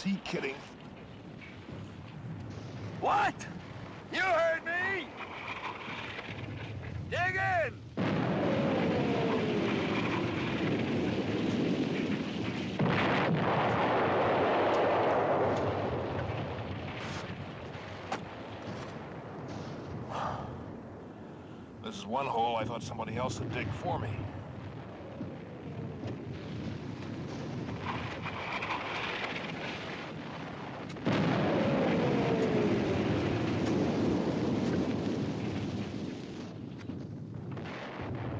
Is he kidding? What? You heard me! Dig in! This is one hole I thought somebody else would dig for me.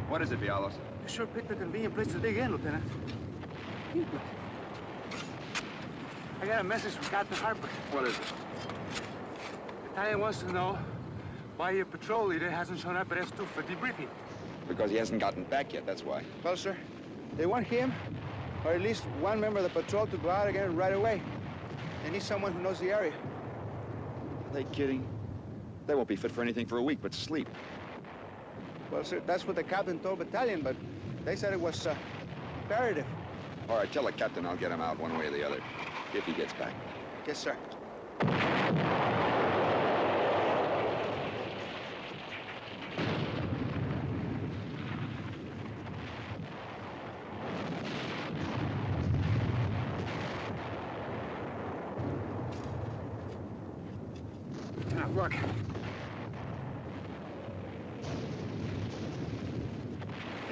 What is it, Villalobos? You sure picked a convenient place to dig in, Lieutenant. I got a message from Captain Harper. What is it? Battalion wants to know why your patrol leader hasn't shown up at S2 for debriefing. Because he hasn't gotten back yet, that's why. Well, sir, they want him, or at least one member of the patrol, to go out again right away. They need someone who knows the area. Are they kidding? They won't be fit for anything for a week but sleep. Well, sir, that's what the captain told Battalion, but they said it was imperative. All right, tell the captain I'll get him out one way or the other, if he gets back. Yes, sir. Lieutenant, look.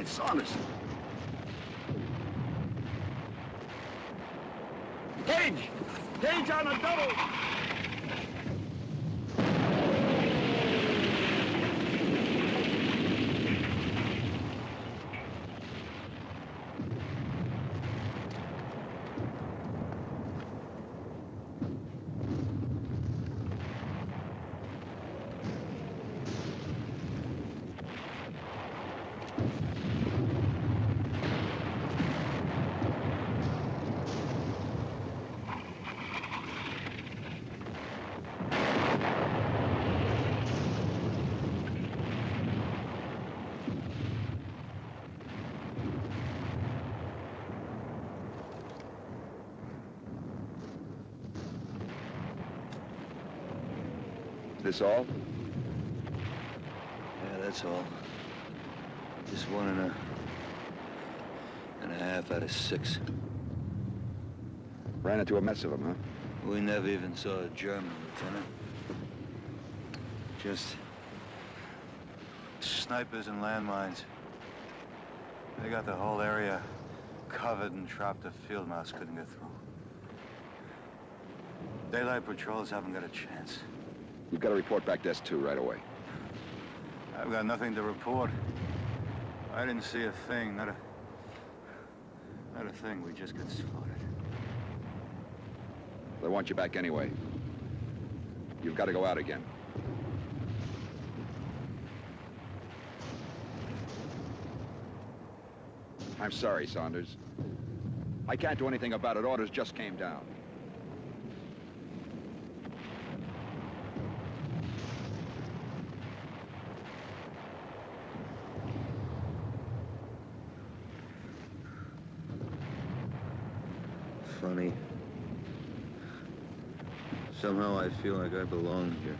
It's Saunders. Gage! Gage on a double! This all? Yeah, that's all. Just 1.5 out of 6. Ran into a mess of them, huh? We never even saw a German, Lieutenant. Just snipers and landmines. They got the whole area covered and trapped. A field mouse couldn't get through. Daylight patrols haven't got a chance. You've got to report back to S2 right away. I've got nothing to report. I didn't see a thing, not a thing. We just got slaughtered. They want you back anyway. You've got to go out again. I'm sorry, Saunders. I can't do anything about it. Orders just came down. Funny. Somehow I feel like I belong here.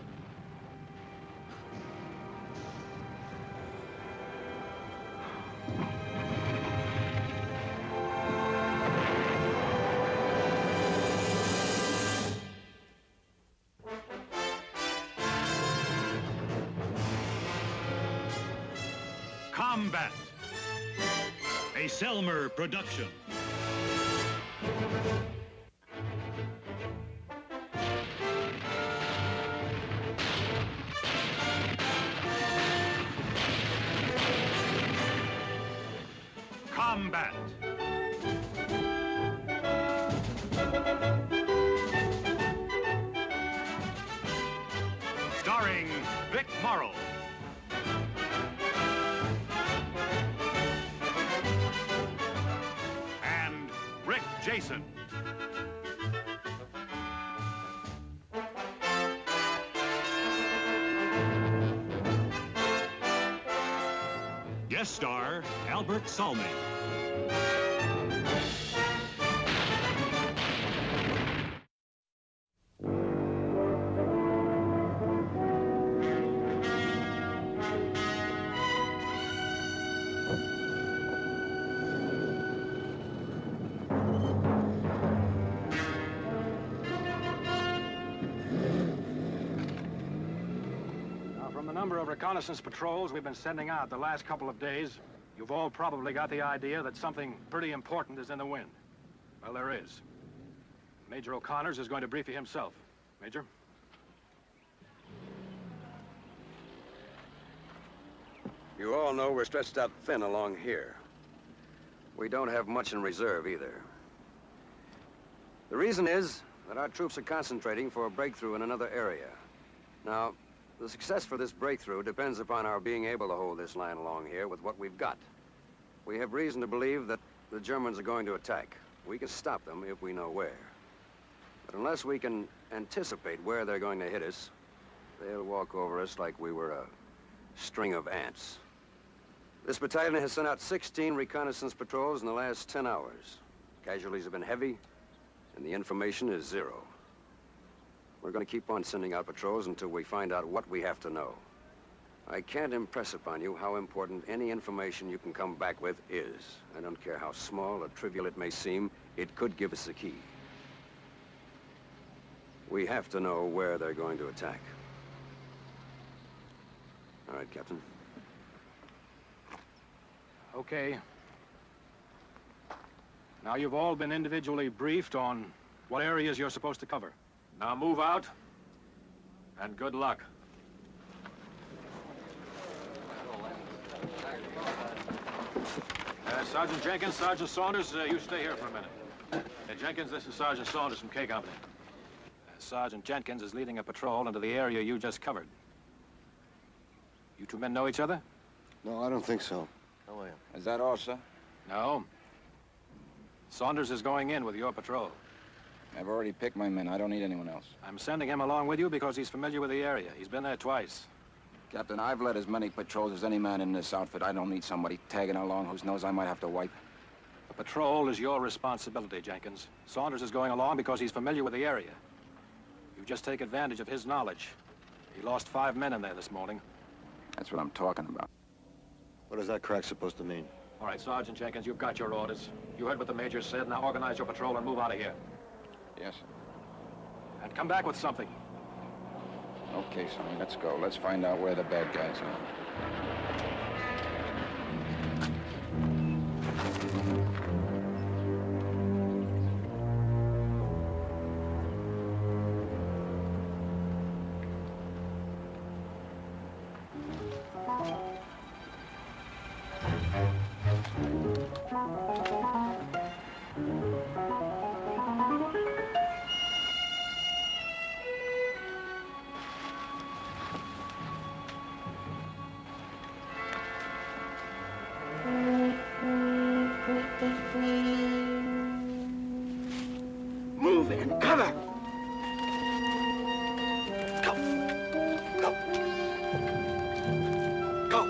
Combat, a Selmer production. Combat. Starring Vic Morrow. And Rick Jason. Guest star Albert Salmi. number of reconnaissance patrols we've been sending out the last couple of days, you've all probably got the idea that something pretty important is in the wind. Well, there is. Major O'Connors is going to brief you himself. Major? You all know we're stretched out thin along here. We don't have much in reserve either. The reason is that our troops are concentrating for a breakthrough in another area. Now, the success for this breakthrough depends upon our being able to hold this line along here with what we've got. We have reason to believe that the Germans are going to attack. We can stop them if we know where. But unless we can anticipate where they're going to hit us, they'll walk over us like we were a string of ants. This battalion has sent out 16 reconnaissance patrols in the last 10 hours. Casualties have been heavy, and the information is zero. We're going to keep on sending out patrols until we find out what we have to know. I can't impress upon you how important any information you can come back with is. I don't care how small or trivial it may seem, it could give us a key. We have to know where they're going to attack. All right, Captain. Okay. Now, you've all been individually briefed on what areas you're supposed to cover. Now move out, and good luck. Sergeant Jenkins, Sergeant Saunders, you stay here for a minute. Jenkins, this is Sergeant Saunders from K Company. Sergeant Jenkins is leading a patrol into the area you just covered. You two men know each other? No, I don't think so. How are you? Is that all, sir? No. Saunders is going in with your patrol. I've already picked my men. I don't need anyone else. I'm sending him along with you because he's familiar with the area. He's been there twice. Captain, I've led as many patrols as any man in this outfit. I don't need somebody tagging along whose nose I might have to wipe. The patrol is your responsibility, Jenkins. Saunders is going along because he's familiar with the area. You just take advantage of his knowledge. He lost 5 men in there this morning. That's what I'm talking about. What is that crack supposed to mean? All right, Sergeant Jenkins, you've got your orders. You heard what the Major said. Now organize your patrol and move out of here. Yes, sir. And come back with something. Okay, Sonny, let's go. Let's find out where the bad guys are. Move in cover! Go! Go! Go!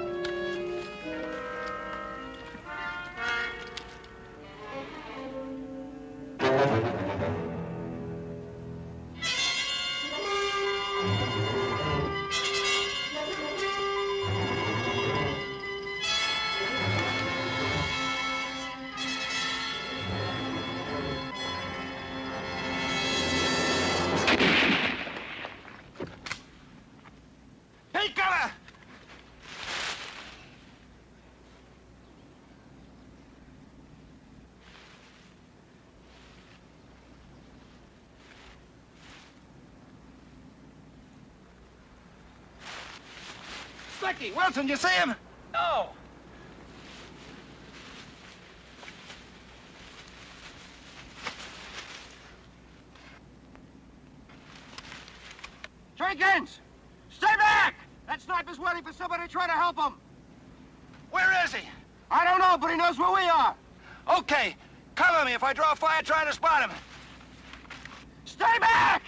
Take cover! Slicky, Wilson, you see him? No! Jenkins! Stay back! That sniper's waiting for somebody to try to help him. Where is he? I don't know, but he knows where we are. Okay. Cover me if I draw fire trying to spot him. Stay back!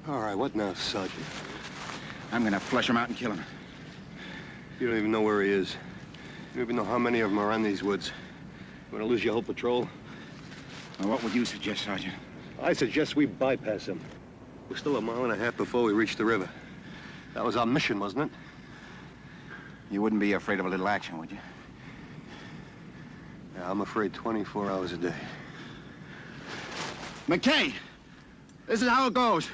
All right, what now, Sergeant? I'm gonna flush him out and kill him. You don't even know where he is. You don't even know how many of them are in these woods. You want to lose your whole patrol? Now, what would you suggest, Sergeant? I suggest we bypass him. We're still 1.5 miles before we reach the river. That was our mission, wasn't it? You wouldn't be afraid of a little action, would you? Yeah, I'm afraid 24 hours a day. McKay, this is how it goes.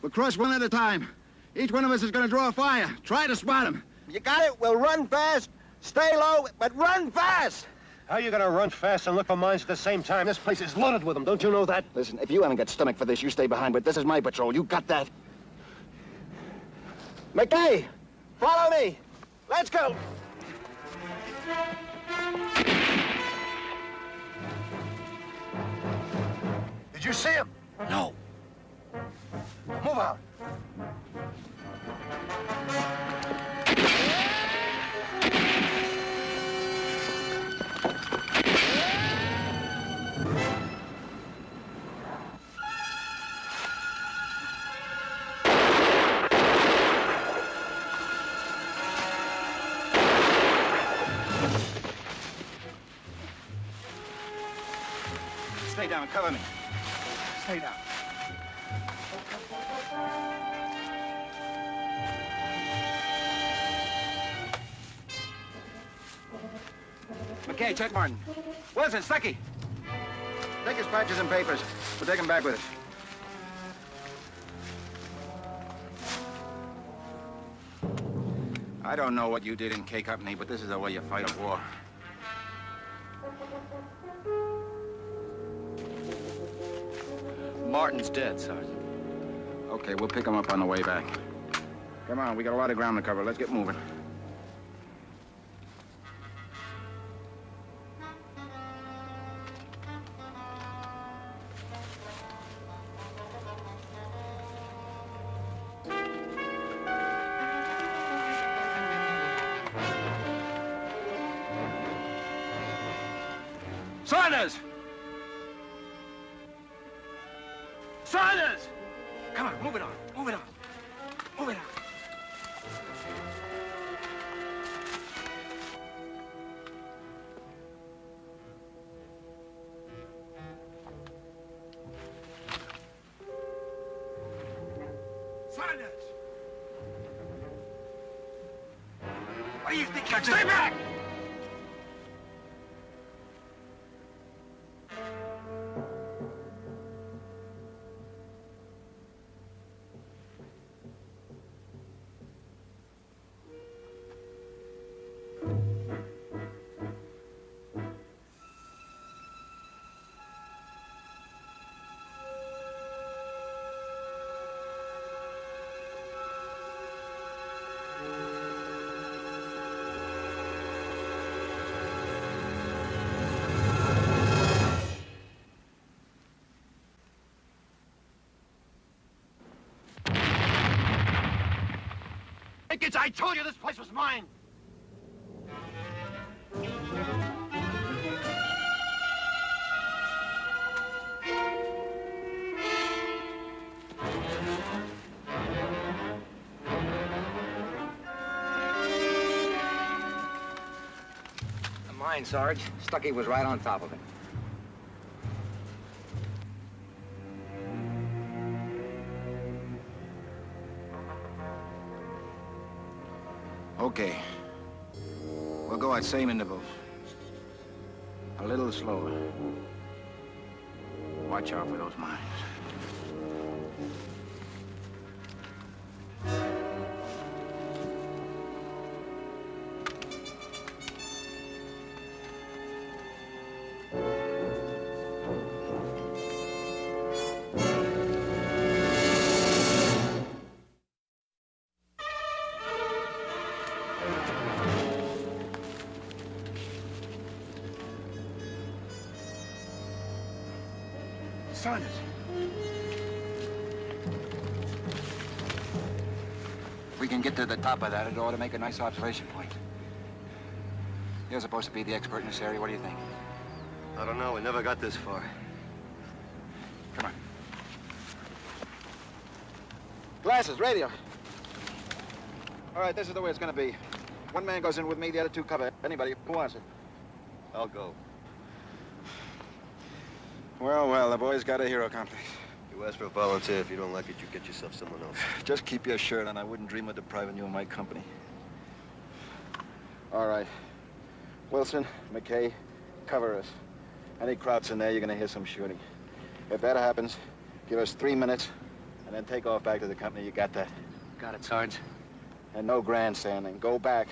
We'll cross one at a time. Each one of us is going to draw a fire. Try to spot him. You got it? We'll run fast, stay low, but run fast! How are you gonna run fast and look for mines at the same time? This place is loaded with them, don't you know that? Listen, if you haven't got stomach for this, you stay behind, but this is my patrol. You got that? McKay, follow me. Let's go. Did you see him? No. Move out. Stay down, cover me. Stay down. McKay, check Martin. Wilson, Stuckey. Take his patches and papers. We'll take him back with us. I don't know what you did in K Company, but this is the way you fight a war. Martin's dead, Sergeant. Okay, we'll pick him up on the way back. Come on, we got a lot of ground to cover. Let's get moving. Saunders! Saunders! Come on, move it on, move it on, move it on. Saunders! What do you think you're doing? Stay back! I told you this place was mine! Mine, Sarge. Stuckey was right on top of it. Okay. We'll go at same intervals. A little slower. Watch out for those mines. Saunders. If we can get to the top of that, it ought to make a nice observation point. You're supposed to be the expert in this area. What do you think? I don't know. We never got this far. Come on. Glasses, radio. All right, this is the way it's going to be. One man goes in with me, the other two cover anybody who wants it. I'll go. Well, well, the boy's got a hero complex. You ask for a volunteer. If you don't like it, you get yourself someone else. Just keep your shirt on. I wouldn't dream of depriving you of my company. All right. Wilson, McKay, Cover us. Any crowds in there, you're gonna hear some shooting. If that happens, give us 3 minutes, and then take off back to the company. You got that? Got it, Sarge. And no grandstanding. Go back.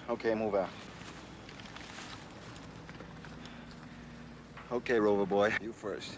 Okay, move out. Okay, Rover boy. You first.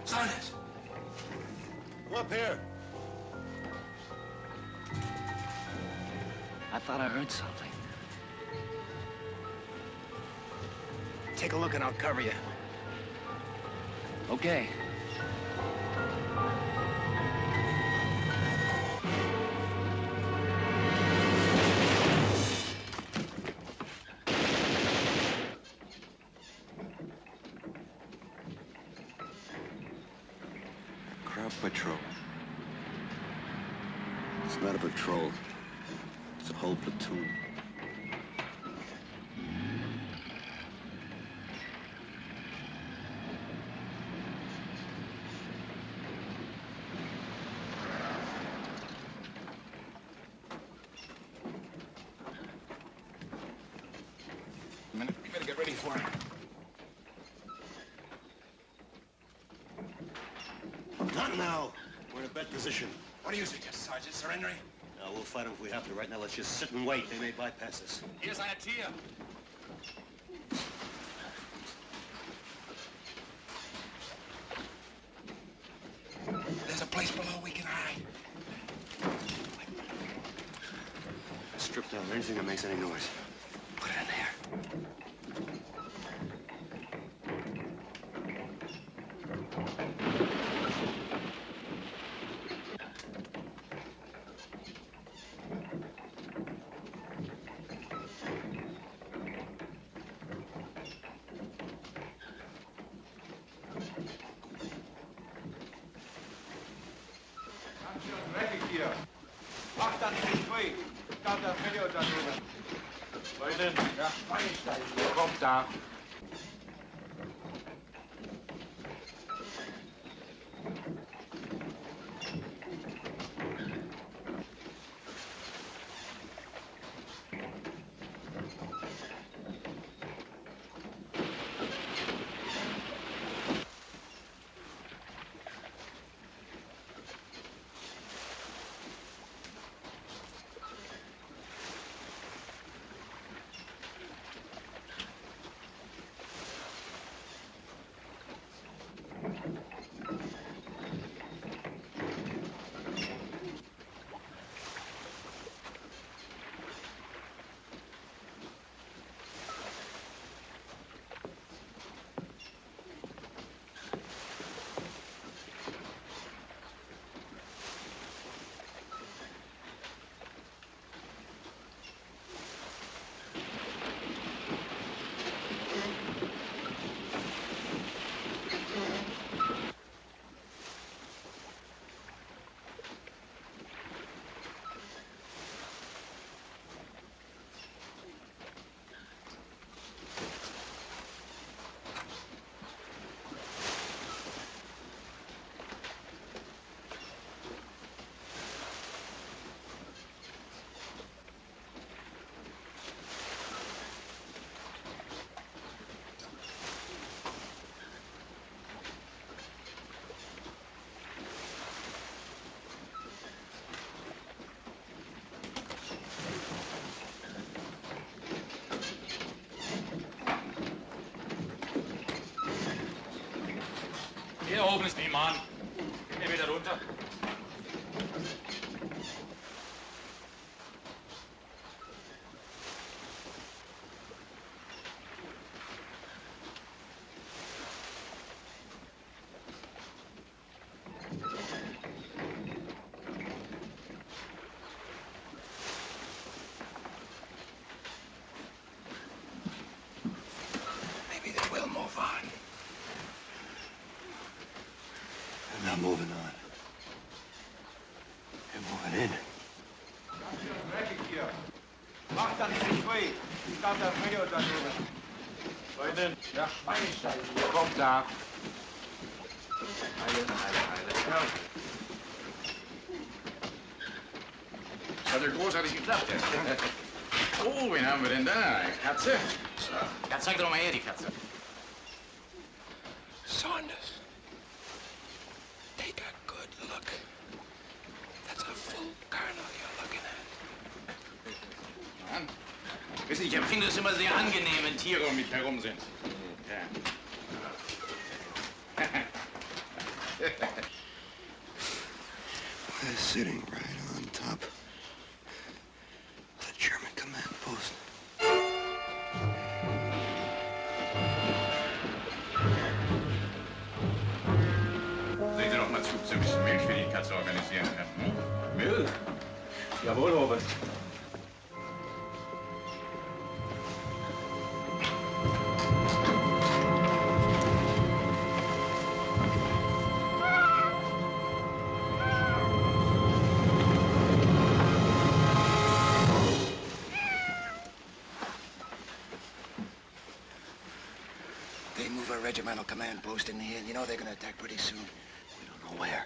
Saunders! Come up here. I thought I heard something. Take a look and I'll cover you. Okay. Crowd patrol. It's not a patrol. It's a whole platoon. A minute. We better get ready for him. Not now. We're in a bad position. What do you suggest, Sergeant? Surrendering? No, we'll fight them if we have to. Right now, let's just sit and wait. They may bypass us. Here's an idea. There's a place below we can hide. Strip down anything that makes any noise. Put it in there. Kommt da. Hier oben ist niemand. Gehen wir wieder runter. Maybe they will move on. They're not moving on. They're moving in. Mach dann nicht frei. Ich glaube, das Video da drüben. Leute, Ja, Einstein. kommt da. Das hat ja großartig geklappt. Oh, wen haben wir denn da? Katze? So. Ja, zeig doch mal her, die Katze. Saunders. Take a good look. That's a full colonel you're looking at. Mann. Wissen Sie, ich empfinde es immer sehr angenehm, wenn Tiere um mich herum sind. Ja. They're sitting right on top of the German command post. Sehen Sie doch mal zu, ob Sie ein bisschen Milch für die Katze organisieren können. Hm? Milch? Jawohl, Robert. They move a regimental command post in here, and you know they're gonna attack pretty soon. We don't know where.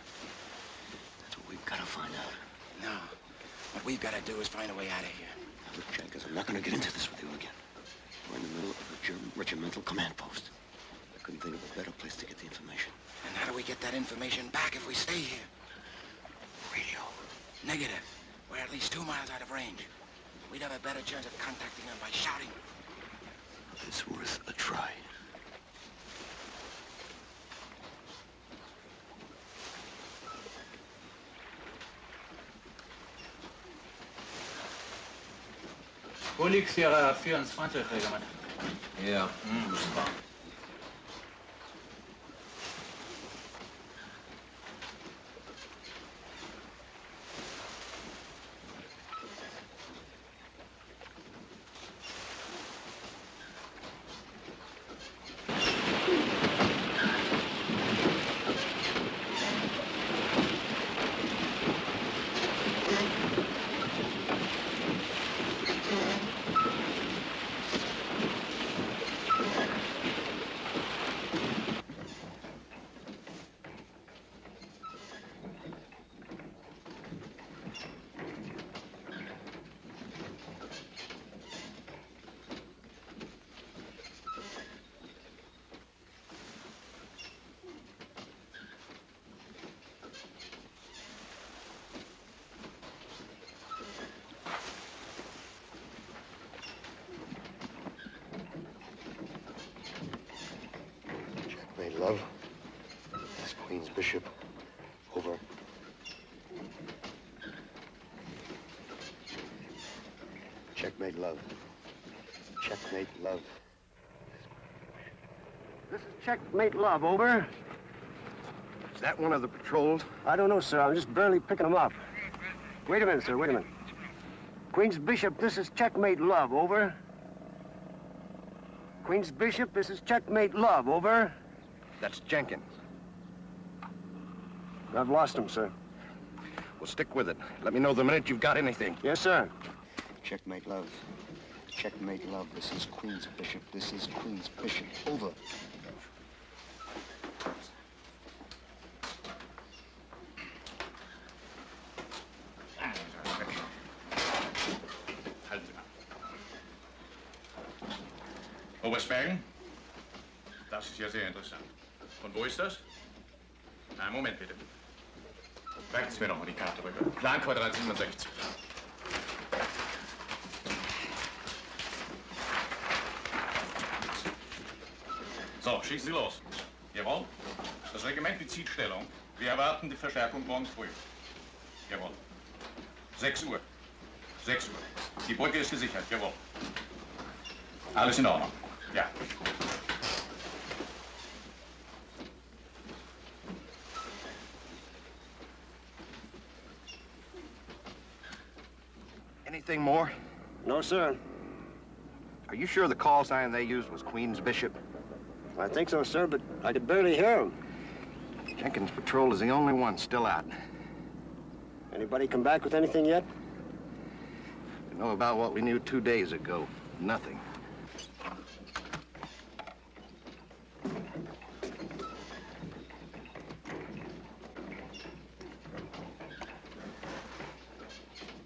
That's what we've gotta find out. No. What we've gotta do is find a way out of here. Now, look, Jenkins, I'm not gonna get into this with you again. We're in the middle of a German regimental command post. I couldn't think of a better place to get the information. And how do we get that information back if we stay here? Radio. Negative. We're at least 2 miles out of range. We'd have a better chance of contacting them by shouting. It's worth a try. Wo liegt Sierra 24, Regiment? Ja. Super. Checkmate, love. That's Queen's Bishop. Over. Checkmate, love. Checkmate, love. This is Checkmate Love, over. Is that one of the patrols? I don't know, sir. I'm just barely picking them up. Wait a minute, sir. Wait a minute. Queen's Bishop, this is Checkmate Love, over. Queen's Bishop, this is Checkmate Love, over. That's Jenkins. I've lost him, sir. Well, stick with it. Let me know the minute you've got anything. Yes, sir. Checkmate, love. Checkmate, love. This is Queen's Bishop. This is Queen's Bishop. Over. Halten Sie mal. Oberstbergen? Das ist ja sehr interessant. Und wo ist das? Na, Moment bitte. Werfen Sie mir doch mal die Karte rüber. Planquadrat 67. So, schießen Sie los. Jawohl. Das Regiment bezieht Stellung. Wir erwarten die Verstärkung morgen früh. Jawohl. 6 Uhr. 6 Uhr. Die Brücke ist gesichert. Jawohl. Alles in Ordnung. Ja. Anything more? No, sir. Are you sure the call sign they used was Queen's Bishop? I think so, sir, but I could barely hear him. Jenkins' patrol is the only one still out. Anybody come back with anything yet? We know about what we knew 2 days ago. Nothing.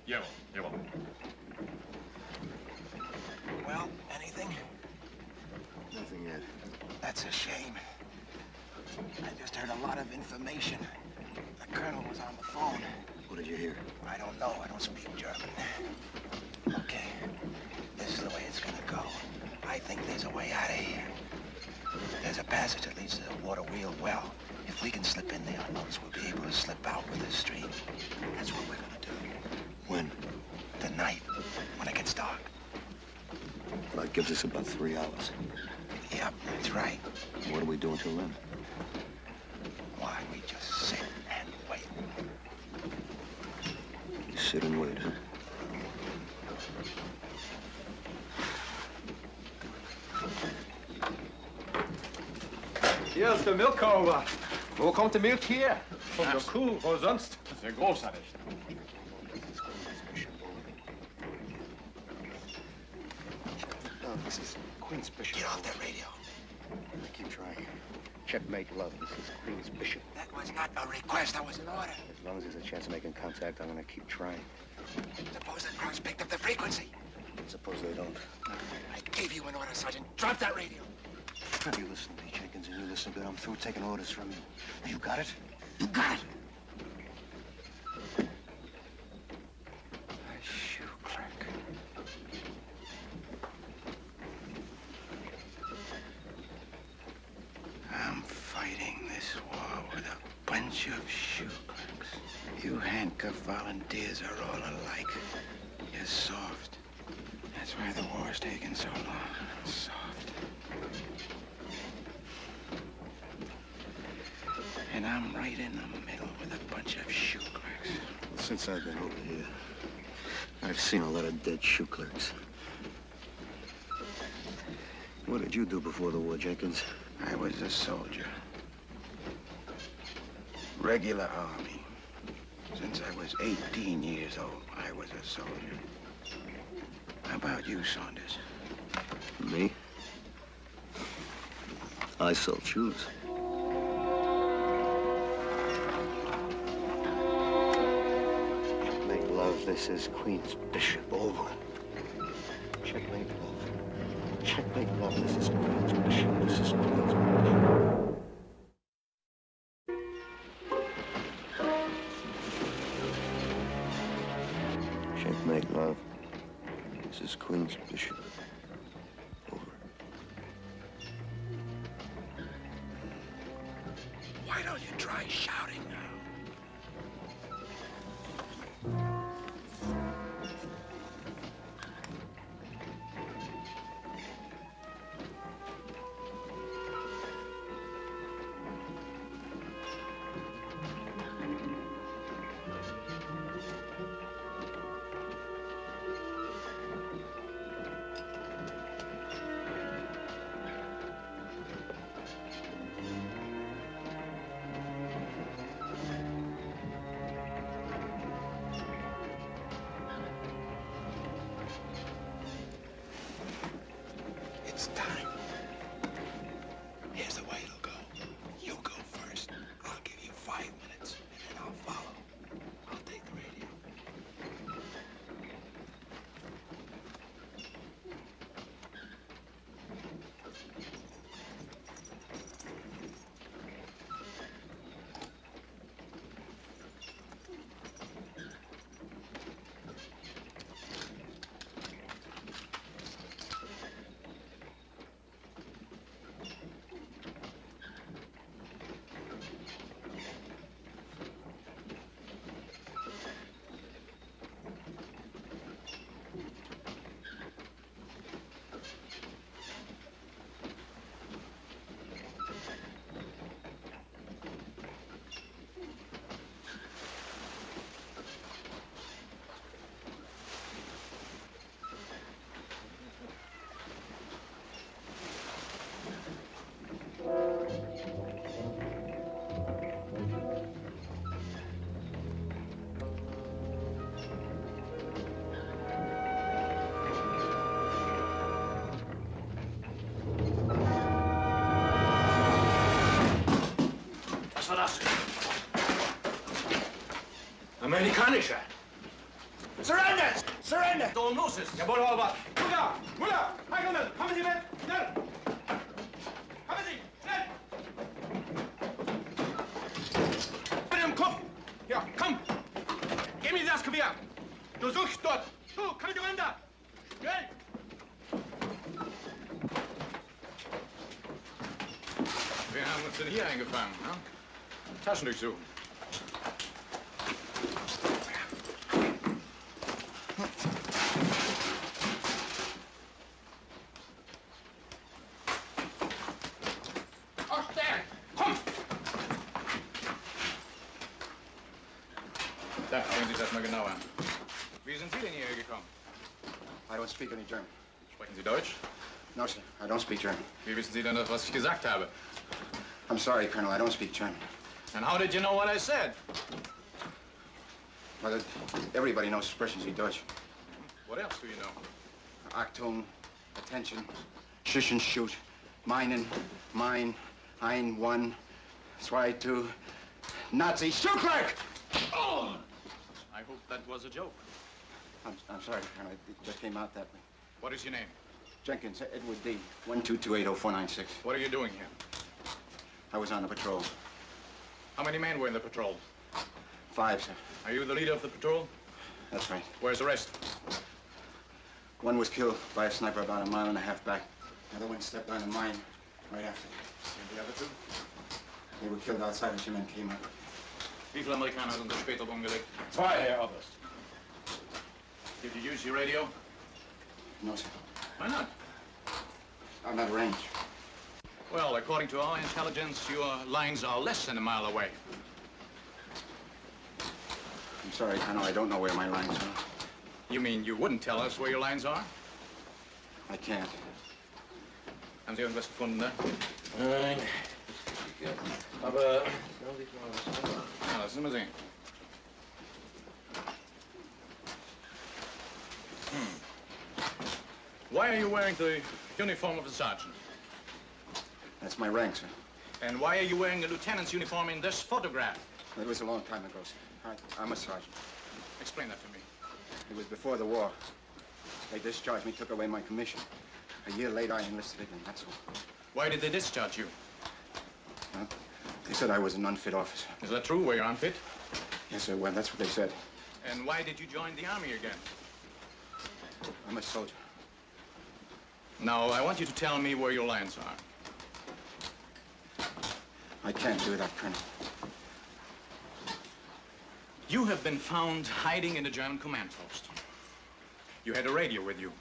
Jawohl, jawohl. Well, anything? Nothing yet. That's a shame. I just heard a lot of information. The colonel was on the phone. What did you hear? I don't know. I don't speak German. Okay. This is the way it's gonna go. I think there's a way out of here. There's a passage that leads to the water wheel well. If we can slip in there unnoticed, we'll be able to slip out with this stream. That's what we're gonna do. When? Tonight, when it gets dark. That gives us about 3 hours. Yep, that's right. What are we doing till then? Why, we just sit and wait. You sit and wait, huh? Hier ist der Milchkauer. Wo kommt die Milch her? Von der Kuh, wo sonst? Sehr großartig. No, this is Queen's Bishop. Get off that radio. I keep trying. Checkmate, love. This is Queen's Bishop. That was not a request, that was an order. As long as there's a chance of making contact, I'm gonna keep trying. Suppose the crowds picked up the frequency. Suppose they don't. I gave you an order, Sergeant. Drop that radio. You listen to me, Jenkins, and you listen good. I'm through taking orders from you. You got it? You got it. A shoe clerk. I'm fighting this war with a bunch of shoe clerks. You handcuffed volunteers are all alike. You're soft. That's why the war's taking so long. Soft. And I'm right in the middle with a bunch of shoe clerks. Since I've been over here, I've seen a lot of dead shoe clerks. What did you do before the war, Jenkins? I was a soldier. Regular army. Since I was 18 years old, I was a soldier. How about you, Saunders? Me? I sell shoes. Checkmate, love. This is Queen's Bishop. Over. Checkmate, love. Checkmate, love. This is Queen's Bishop. This is Queen's Bishop. Checkmate, love. This is Queen's Bishop. Over. Why don't you try shouting now? Amerikanischer. Surrender! Surrender! So muss es. Jawohl, aber. Mutter! Mutter! Heidelmann, kommen Sie mit! Schnell! Kommen Sie! Schnell! Mit dem Kopf! Ja, komm! Gib mir das Gewehr! Du suchst dort! Du, komm mit runter! Schnell! Wir haben uns denn hier eingefangen, ne? Taschen durchsuchen. Ach, der! Komm! Da, sehen Sie sich das mal genau an. Wie sind Sie denn hierher gekommen? I don't speak any German. Sprechen Sie Deutsch? No, sir. I don't speak German. Wie wissen Sie denn das, was ich gesagt habe? I'm sorry, Colonel. I don't speak German. And how did you know what I said? Well, everybody knows expressions in Deutsch. What else do you know? Achtung, attention, schuss and shoot, meinen, mein, ein, one, zwei, two, Nazi, Schuckwerk! Oh! I hope that was a joke. I'm sorry, Colonel. It just came out that way. What is your name? Jenkins, Edward D. 12280-496. What are you doing here? I was on the patrol. How many men were in the patrol? 5, sir. Are you the leader of the patrol? That's right. Where's the rest? One was killed by a sniper about a mile and a half back. The other one stepped on a mine right after. And the other two? They were killed outside as your men came up. Wie viele Amerikaner sind da später umgelegt? 2, Herr Oberst. Did you use your radio? No, sir. Why not? I'm at range. Well, according to our intelligence, your lines are less than a mile away. I'm sorry, Colonel. I don't know where my lines are. You mean you wouldn't tell us where your lines are? I can't. Haben Sie irgendwas gefunden da? Nein. Aber... Ja, lassen Sie mal sehen. Why are you wearing the uniform of a sergeant? That's my rank, sir. And why are you wearing a lieutenant's uniform in this photograph? It was a long time ago, sir. I'm a sergeant. Explain that to me. It was before the war. They discharged me, took away my commission. A year later, I enlisted again, that's all. Why did they discharge you? Well, they said I was an unfit officer. Is that true? Were you unfit? Yes, sir. Well, that's what they said. And why did you join the army again? I'm a soldier. Now, I want you to tell me where your lines are. I can't do that, Colonel. You have been found hiding in a German command post. You had a radio with you.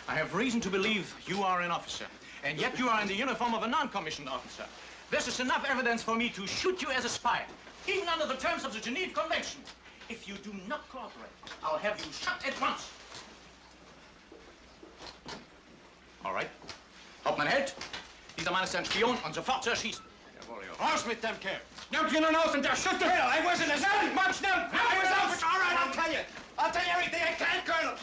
I have reason to believe you are an officer, and yet you are in the uniform of a non-commissioned officer. This is enough evidence for me to shoot you as a spy, even under the terms of the Geneva Convention. If you do not cooperate, I'll have you shot at once. All right. Hauptmann Held, dieser Mann ist ein Spion und sofort zu erschießen. Jawohl, ja. Raus mit dem Kerl. Nehmt ihn nun aus und der Schütte. Hell, I wasn't a son. Mann, schnell. I was out. All right, I'll tell you. I'll tell you everything I can, Colonel.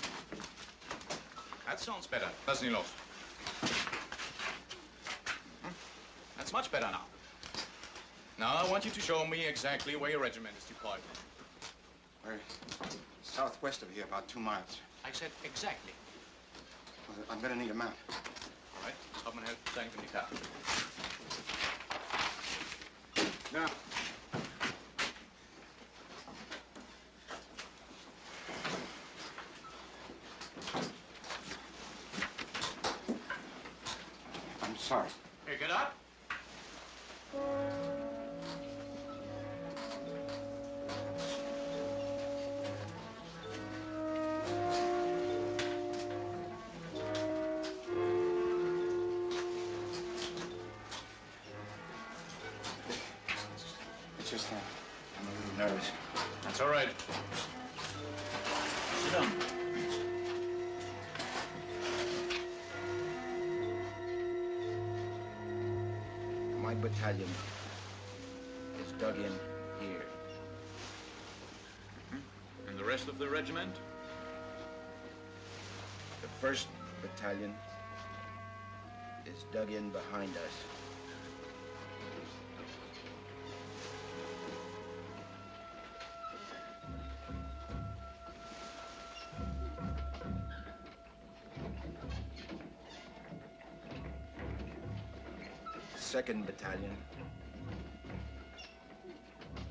That sounds better. Lassen Sie los. That's much better now. Now, I want you to show me exactly where your regiment is deployed. We're southwest of here, about 2 miles. I said exactly. Well, I'm gonna need a map. All right. Hauptmann Held, zeigen Sie die Karte. Now. I'm sorry. Here, get up. It's just I'm a little nervous. That's all right. Sit down. My battalion is dug in here. And the rest of the regiment? The 1st Battalion is dug in behind us. 2nd Battalion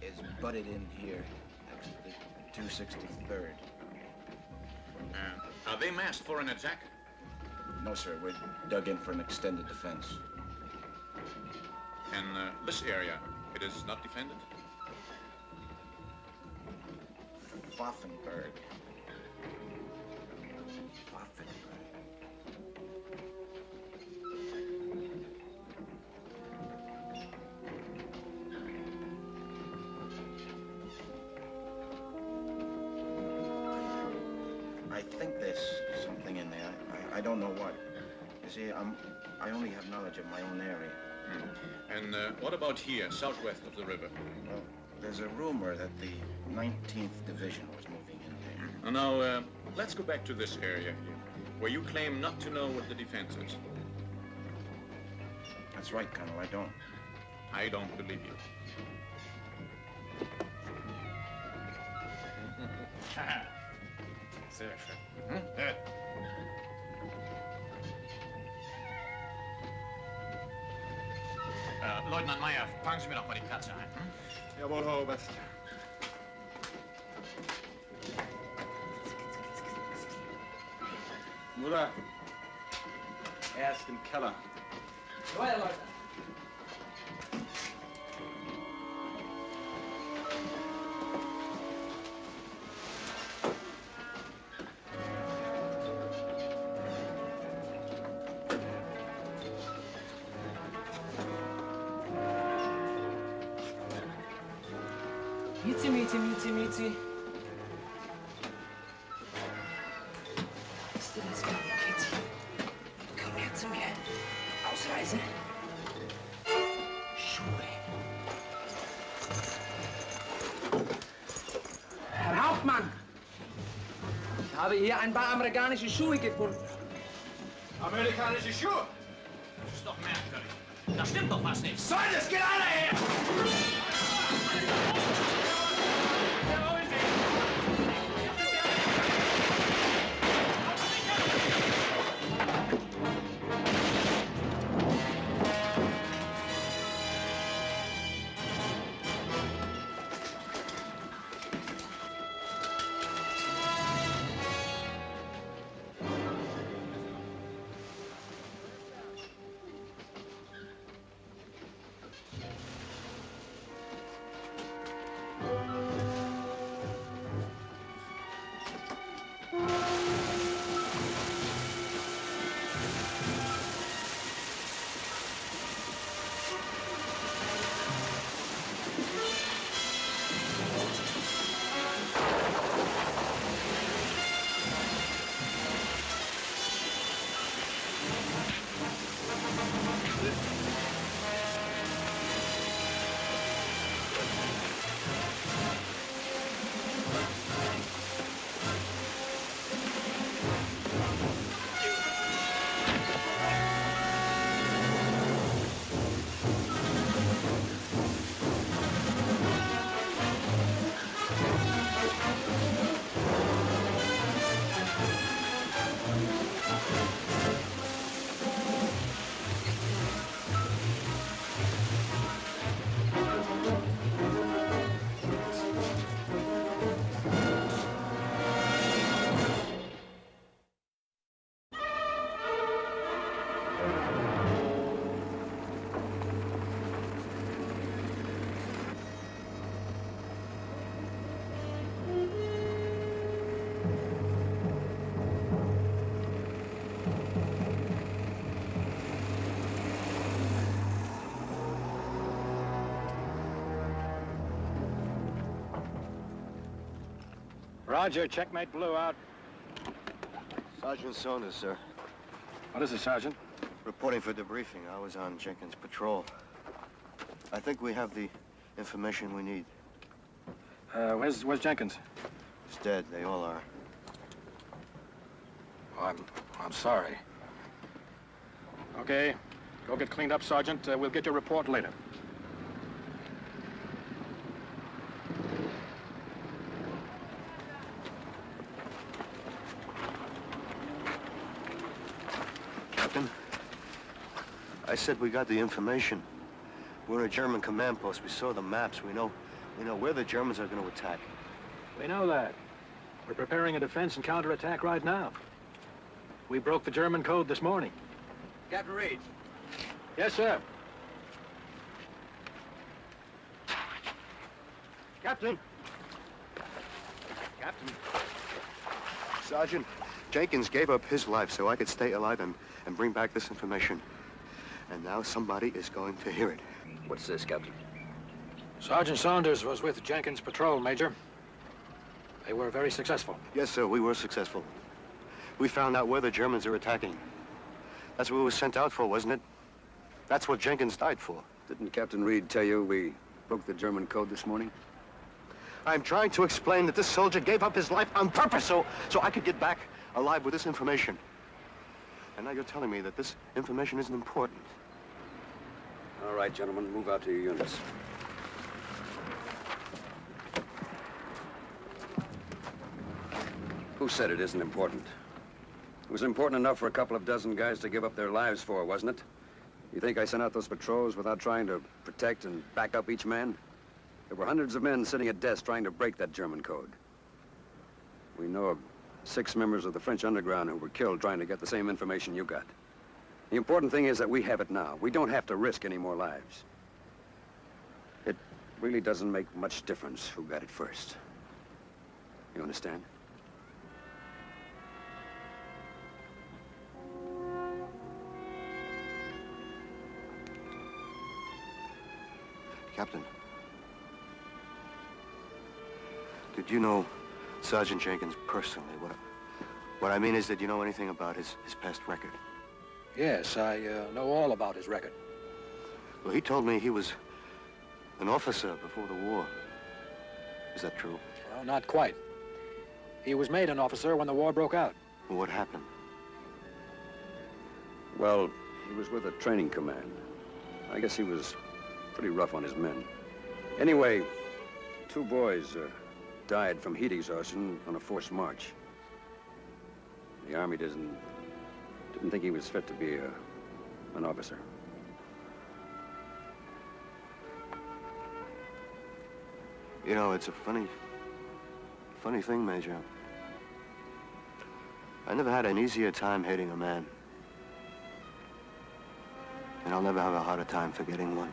is butted in here next to the 263rd. Are they massed for an attack? No, sir. We're dug in for an extended defense. And this area, it is not defended? Pfaffenberg. I think there's something in there. I don't know what. You see, I only have knowledge of my own area. And what about here, southwest of the river? Well, there's a rumor that the 19th Division was moving in there. Now, let's go back to this area here, where you claim not to know what the defense is. That's right, Colonel, I don't. I don't believe you. Sehr schön. Leutnant Meyer, fangen Sie mir doch mal die Katze ein. Jawohl, Herr Oberst. Mutter, er ist im Keller. Neue Leute. Miezi. Bist du das, Kitty? Komm her zu mir. Ausreise. Schuhe. Herr Hauptmann! Ich habe hier ein paar amerikanische Schuhe gefunden. Amerikanische Schuhe? Das ist doch merkwürdig. Da stimmt doch was nicht. Soll das? Geht alle her! Roger, checkmate blue out. Sergeant Saunders, sir. What is it, Sergeant? Reporting for debriefing. I was on Jenkins' patrol. I think we have the information we need. Where's Jenkins? He's dead. They all are. Oh, I'm sorry. Okay, go get cleaned up, Sergeant. We'll get your report later. I said we got the information. We're in a German command post. We saw the maps. We know where the Germans are going to attack. We know that. We're preparing a defense and counterattack right now. We broke the German code this morning. Captain Reed. Yes, sir. Captain. Captain. Sergeant, Jenkins gave up his life so I could stay alive and bring back this information. And now somebody is going to hear it. What's this, Captain? Sergeant Saunders was with Jenkins' patrol, Major. They were very successful. Yes, sir, we were successful. We found out where the Germans are attacking. That's what we were sent out for, wasn't it? That's what Jenkins died for. Didn't Captain Reed tell you we broke the German code this morning? I'm trying to explain that this soldier gave up his life on purpose so I could get back alive with this information. And now you're telling me that this information isn't important. All right, gentlemen, move out to your units. Who said it isn't important? It was important enough for a couple of dozen guys to give up their lives for, wasn't it? You think I sent out those patrols without trying to protect and back up each man? There were hundreds of men sitting at desks trying to break that German code. We know of 6 members of the French underground who were killed trying to get the same information you got. The important thing is that we have it now. We don't have to risk any more lives. It really doesn't make much difference who got it first. You understand? Captain, did you know Sergeant Jenkins personally? What I mean is, did you know anything about his past record? Yes, I know all about his record. Well, he told me he was an officer before the war. Is that true? Well, not quite. He was made an officer when the war broke out. Well, what happened? Well, he was with a training command. I guess he was pretty rough on his men. Anyway, 2 boys died from heat exhaustion on a forced march. The Army didn't think he was fit to be an officer. You know, it's a funny thing, Major. I never had an easier time hating a man. And I'll never have a harder time forgetting one.